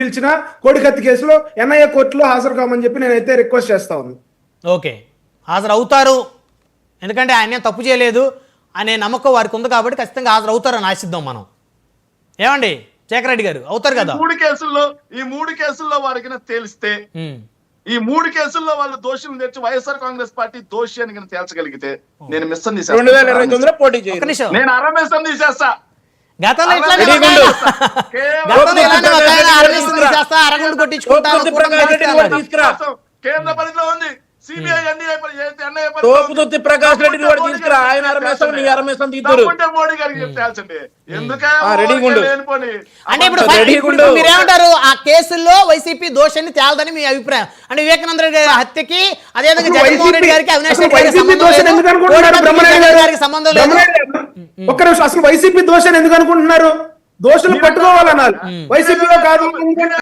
పిలిచిన కోడికత్తి కేసులో ఎన్ఐఏ కోర్టులో హాజరు కామని చెప్పి నేనైతే రిక్వెస్ట్ చేస్తా ఉన్నాను. ఓకే, హాజరు అవుతారు, ఎందుకంటే ఆయన తప్పు చేయలేదు అనే నమ్మకం వారికి ఉంది కాబట్టి ఖచ్చితంగా హాజరు అవుతారని ఆశిద్దాం మనం. ఏమండి శేఖర్ రెడ్డి గారు, అవుతారు కదా? ఈ మూడు కేసుల్లో వారికి తెలిస్తే ఈ మూడు కేసుల్లో వాళ్ళు దోషులు తెచ్చి వైఎస్ఆర్ కాంగ్రెస్ పార్టీ దోషి అని తేల్చగలిగితే నేను మిస్సం తీసేస్తా, నేను అరమిస్సం తీసేస్తా. గతంలో అరగుండు కొట్టించుకుంటా కేంద్ర పరిధిలో ఉంది. సిబిఐ తోపుదుర్తి ప్రకాష్ రెడ్డిని కూడా తీసుకురా, ఆయన మోడీ గారికి తేల్చండి. అంటే ఇప్పుడు మీరేమంటారు? ఆ కేసుల్లో వైసీపీ దోషాన్ని తేలదని మీ అభిప్రాయం అంటే వివేకానంద రెడ్డి గారి హత్యకి, అదేవిధంగా జగన్మోహన్ రెడ్డి గారికి, అవినాష్ రెడ్డి గారికి సంబంధం లేదు. ఒక్క నిమిషం, అసలు వైసీపీ దోషాన్ని ఎందుకు అనుకుంటున్నారు? దోషులు పట్టుకోవాలన్నారు, వైసీపీలో కాదు.